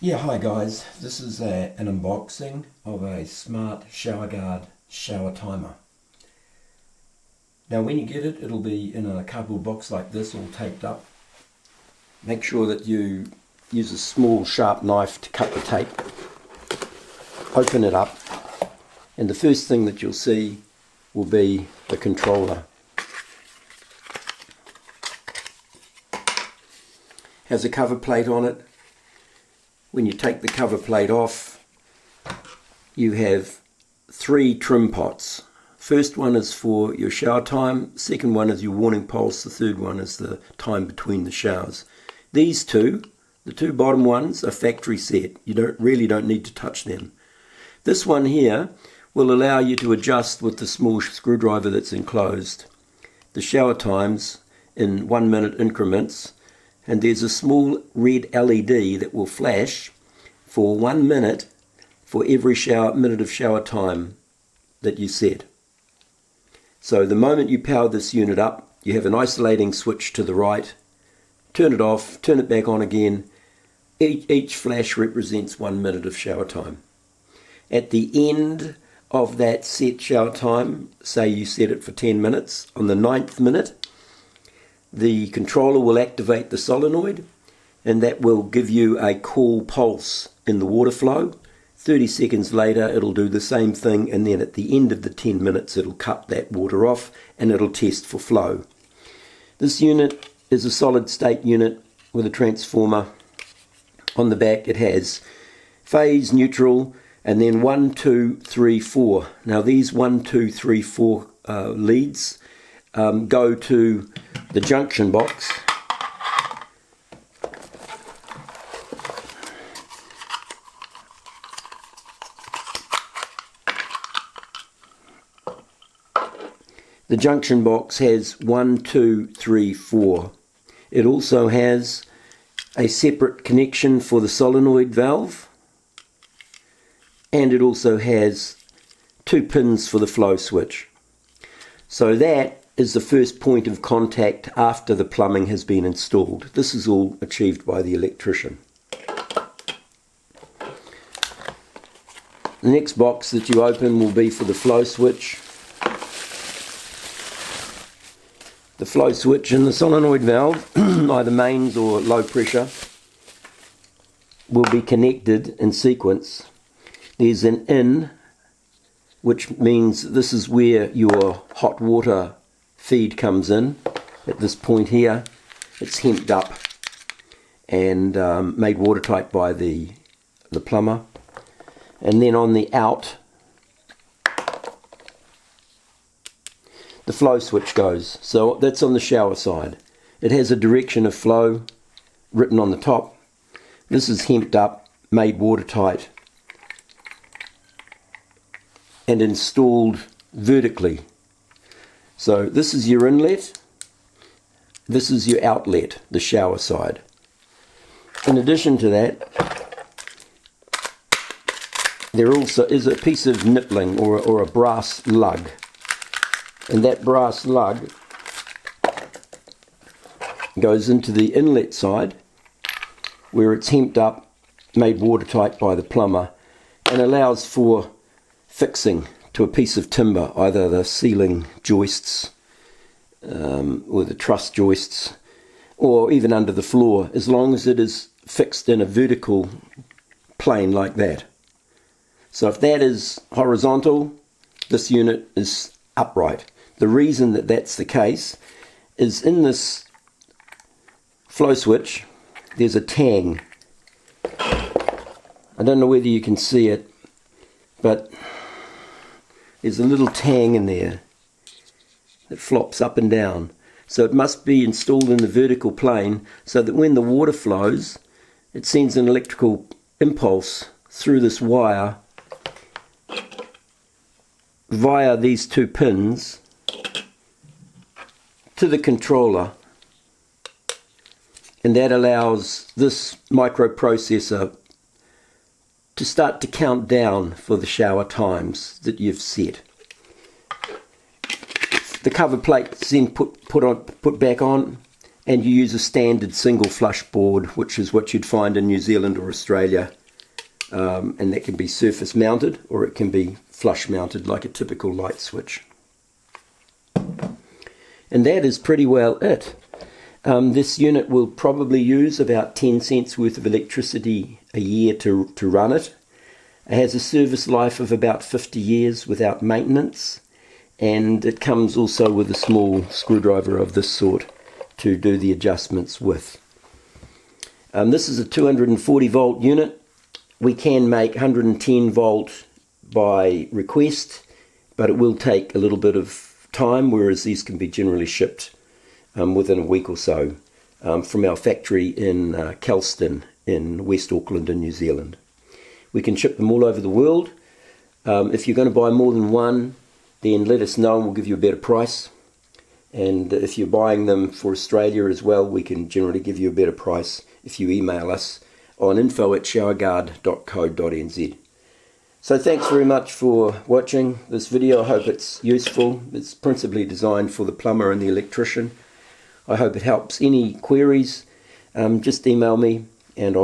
Yeah, hi guys. This is an unboxing of a smart Showerguard shower timer. Now when you get it, it'll be in a cardboard box like this, all taped up. Make sure that you use a small sharp knife to cut the tape. Open it up, and the first thing that you'll see will be the controller. Has a cover plate on it. When you take the cover plate off, you have 3 trim pots. First one is for your shower time, second one is your warning pulse, the third one is the time between the showers. These two, the 2 bottom ones, are factory set. You really don't need to touch them. This one here will allow you to adjust with the small screwdriver that's enclosed the shower times in 1 minute increments. And there's a small red LED that will flash for 1 minute for every minute of shower time that you set. So the moment you power this unit up, you have an isolating switch to the right. Turn it off, turn it back on again. Each flash represents 1 minute of shower time. At the end of that set shower time, say you set it for 10 minutes, on the 9th minute, the controller will activate the solenoid, and that will give you a cool pulse in the water flow. 30 seconds later it'll do the same thing, and then at the end of the 10 minutes it'll cut that water off and it'll test for flow. This unit is a solid state unit with a transformer. On the back it has phase, neutral, and then 1, 2, 3, 4. Now these 1, 2, 3, 4 leads go to the junction box. The junction box has 1, 2, 3, 4. It also has a separate connection for the solenoid valve, and it also has 2 pins for the flow switch. So that is the first point of contact after the plumbing has been installed. This is all achieved by the electrician. The next box that you open will be for the flow switch. The flow switch and the solenoid valve, either mains or low pressure, will be connected in sequence. There's an in, which means this is where your hot water feed comes in. At this point here, it's hemped up and made watertight by the plumber. And then on the out, the flow switch goes. So that's on the shower side. It has a direction of flow written on the top. This is hemped up, made watertight, and installed vertically. So this is your inlet, this is your outlet, the shower side. In addition to that, there also is a piece of nippling or a brass lug. And that brass lug goes into the inlet side where it's hemped up, made watertight by the plumber, and allows for fixing to a piece of timber, either the ceiling joists or the truss joists, or even under the floor, as long as it is fixed in a vertical plane like that. So if that is horizontal, this unit is upright. The reason that that's the case is in this flow switch there's a tang. I don't know whether you can see it, but there's a little tang in there that flops up and down. So it must be installed in the vertical plane so that when the water flows, it sends an electrical impulse through this wire via these 2 pins to the controller, and that allows this microprocessor to start to count down for the shower times that you've set. The cover plate is then put back on, and you use a standard single flush board, which is what you'd find in New Zealand or Australia, and that can be surface mounted or it can be flush mounted like a typical light switch. And that is pretty well it. This unit will probably use about 10 cents worth of electricity a year to run it. It has a service life of about 50 years without maintenance, and it comes also with a small screwdriver of this sort to do the adjustments with. This is a 240 volt unit. We can make 110 volt by request, but it will take a little bit of time, whereas these can be generally shipped within a week or so from our factory in Kelston in West Auckland in New Zealand. We can ship them all over the world. If you're going to buy more than one, then let us know and we'll give you a better price. And if you're buying them for Australia as well, we can generally give you a better price if you email us on info@showerguard.co.nz. So thanks very much for watching this video. I hope it's useful. It's principally designed for the plumber and the electrician. I hope it helps. Any queries, just email me and I'll